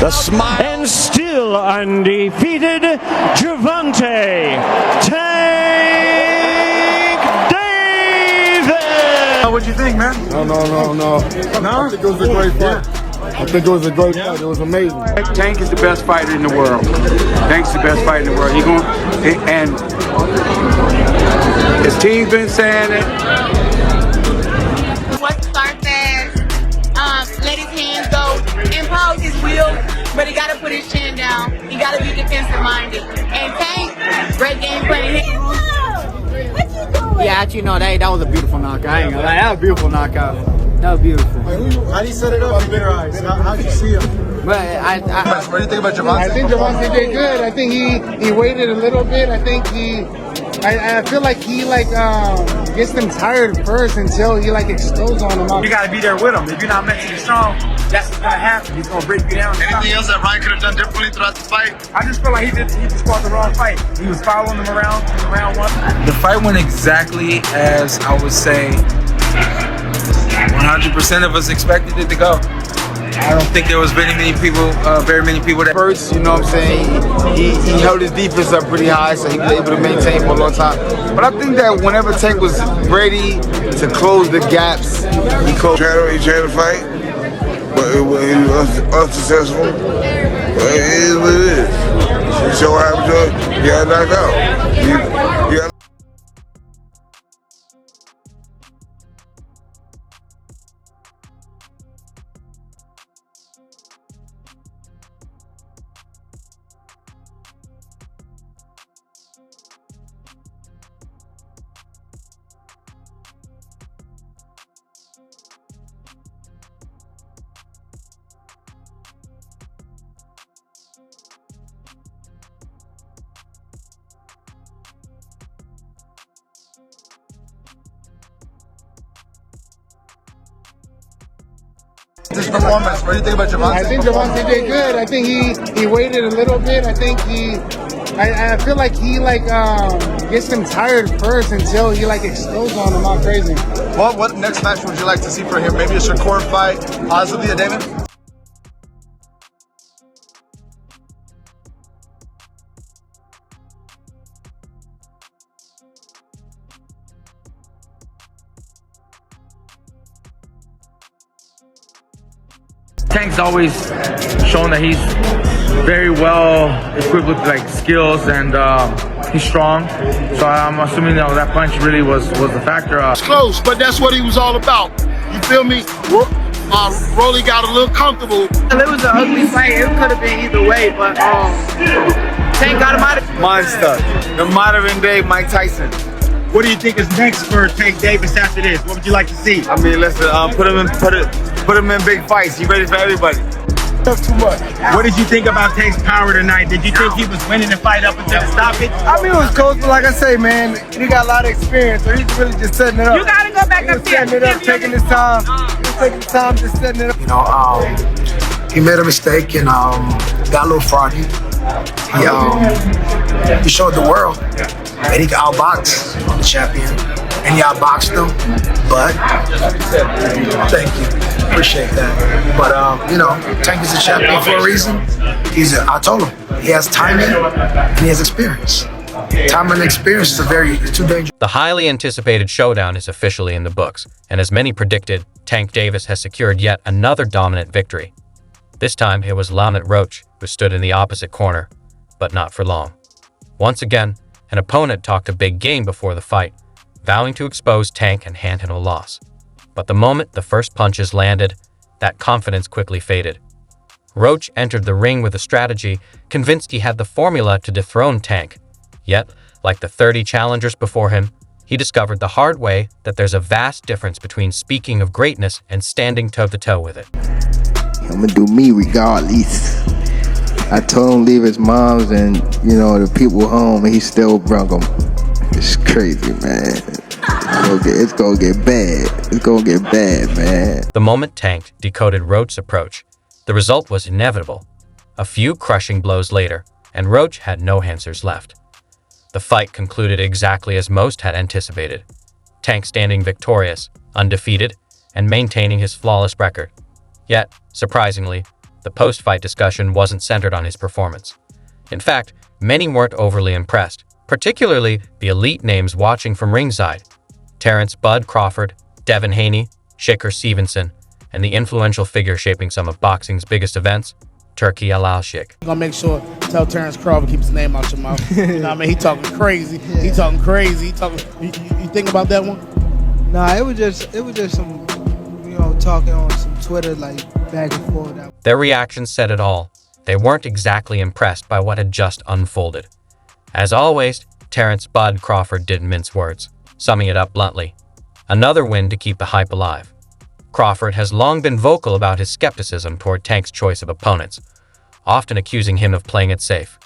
The smile. And still undefeated, Gervonta Davis. What'd you think, man? No. No? I think it was a great fight. I think it was a great fight. It was amazing. Tank is the best fighter in the world. Tank's the best fighter in the world. And his team's been saying it. Wants to start fast, let his hands go, impose his will, but he got to put his chin down. He got to be defensive minded. And Tank, great game plan. Yeah, actually, no, that was a beautiful knockout. I ain't gonna lie, that was a beautiful knockout. That was beautiful. How do you set it up in your eyes? How do you see him? But What do you think about Gervonta? I think Gervonta did good. I think he waited a little bit. I think I feel like he gets them tired first until he explodes on them. You got to be there with him. If you're not mentally strong, that's what's gonna happen. He's gonna break you down. Anything else that Ryan could have done differently throughout the fight? I just feel like he just fought the wrong fight. He was following him around one. The fight went exactly as I would say 100% of us expected it to go. I don't think there was very many people that First, you know what I'm saying, he held his defense up pretty high, so he was able to maintain for a long time. But I think that whenever Tank was ready to close the gaps, he closed. He tried to fight, but he was unsuccessful. But it is what it is. He so happened to it, he got knocked out. This performance, what do you think about Gervonta? I think Gervonta did good. I think he waited a little bit. I think I feel like he gets them tired first until he explodes on them all crazy. What next match would you like to see for him? Maybe a Shakur fight, possibly a David? Tank's always shown that he's very well equipped with skills, and he's strong. So I'm assuming that punch really was the factor. It's close, but that's what he was all about. You feel me? Rolly got a little comfortable. it was an ugly fight. It could have been either way, but Tank got him out of Monster, the modern day Mike Tyson. What do you think is next for Tank Davis after this? What would you like to see? I mean, listen, put him in big fights. He's ready for everybody. That's too much. What did you think about Tank's power tonight? Did you think he was winning the fight up until the stoppage? I mean, it was close, but like I say, man, he got a lot of experience, so he's really just setting it up. You got to go back up there. Setting it up, taking his time. He's taking the time, just setting it up. You know, he made a mistake and got a little froggy. He showed the world that he could outbox the champion, and he outboxed him. But thank you, appreciate that. But Tank is a champion for a reason. I told him he has timing and he has experience. Time and experience are too dangerous. The highly anticipated showdown is officially in the books, and as many predicted, Tank Davis has secured yet another dominant victory. This time, it was Lamont Roach who stood in the opposite corner, but not for long. Once again, an opponent talked a big game before the fight, vowing to expose Tank and hand him a loss. But the moment the first punches landed, that confidence quickly faded. Roach entered the ring with a strategy, convinced he had the formula to dethrone Tank. Yet, like the 30 challengers before him, he discovered the hard way that there's a vast difference between speaking of greatness and standing toe-to-toe with it. I'm gonna do me regardless. I told him leave his mom's and, the people home, and he still brung them. It's crazy, man. It's gonna get bad. It's gonna get bad, man. The moment Tank decoded Roach's approach, the result was inevitable. A few crushing blows later, and Roach had no answers left. The fight concluded exactly as most had anticipated. Tank standing victorious, undefeated, and maintaining his flawless record. Yet, surprisingly, the post-fight discussion wasn't centered on his performance. In fact, many weren't overly impressed, particularly the elite names watching from ringside: Terrence "Bud" Crawford, Devin Haney, Shakur Stevenson, and the influential figure shaping some of boxing's biggest events, Turki Alalshik. I'm gonna make sure, tell Terrence Crawford keep his name out your mouth. You know what I mean? He talking crazy. He talking crazy. You think about that one? Nah, it was just some, talking on some Twitter, like, back and forth. Their reactions said it all. They weren't exactly impressed by what had just unfolded. As always, Terrence "Bud" Crawford didn't mince words, summing it up bluntly. Another win to keep the hype alive. Crawford has long been vocal about his skepticism toward Tank's choice of opponents, often accusing him of playing it safe.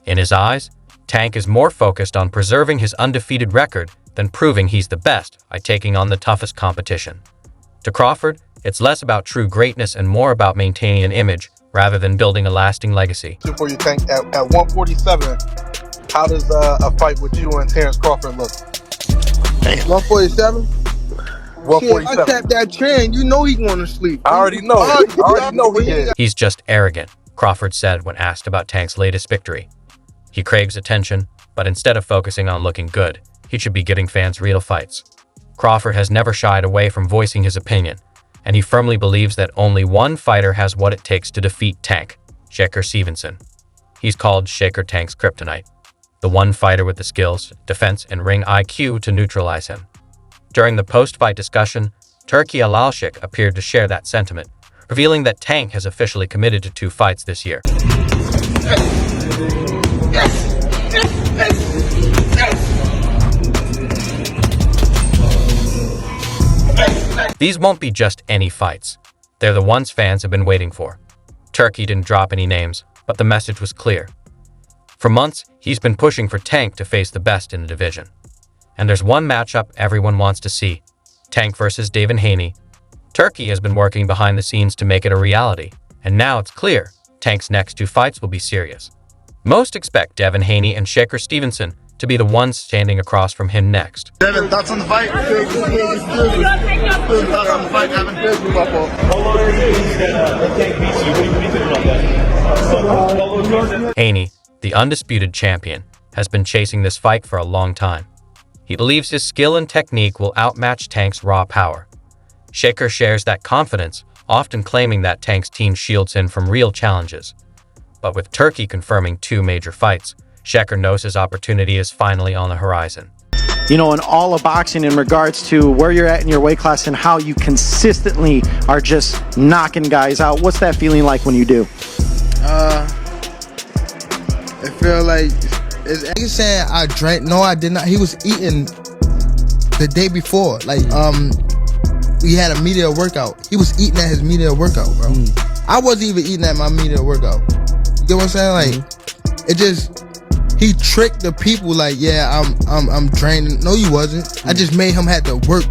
In his eyes, Tank is more focused on preserving his undefeated record than proving he's the best by taking on the toughest competition. To Crawford, it's less about true greatness and more about maintaining an image rather than building a lasting legacy. For you, Tank, at 147, how does a fight with you and Terrence Crawford look? 147? 147. I tapped that train. You know he going to sleep. I already know. I already know he is. He's just arrogant, Crawford said when asked about Tank's latest victory. He craves attention, but instead of focusing on looking good, he should be getting fans real fights. Crawford has never shied away from voicing his opinion, and he firmly believes that only one fighter has what it takes to defeat Tank, Shakur Stevenson. He's called Shakur Tank's kryptonite, the one fighter with the skills, defense, and ring IQ to neutralize him. During the post-fight discussion, Turki Alalshik appeared to share that sentiment, revealing that Tank has officially committed to 2 fights this year. These won't be just any fights. They're the ones fans have been waiting for. Turki didn't drop any names, but the message was clear. For months, he's been pushing for Tank to face the best in the division. And there's one matchup everyone wants to see: Tank versus Devin Haney. Turki has been working behind the scenes to make it a reality, and now it's clear Tank's next 2 fights will be serious. Most expect Devin Haney and Shakur Stevenson to be the ones standing across from him next. Devin, thoughts on the fight? Thoughts on the fight, Devin? Haney, the undisputed champion, has been chasing this fight for a long time. He believes his skill and technique will outmatch Tank's raw power. Shakur shares that confidence, often claiming that Tank's team shields him from real challenges. But with Turki confirming 2 major fights, Shakur knows his opportunity is finally on the horizon. In all of boxing, in regards to where you're at in your weight class and how you consistently are just knocking guys out, what's that feeling like when you do? It feel like he's saying I drank. No, I did not. He was eating the day before. Like we had a media workout. He was eating at his media workout, bro. I wasn't even eating at my media workout. You get what I'm saying? Like it just, he tricked the people. Like, yeah, I'm draining. No, you wasn't. I just made him have to work.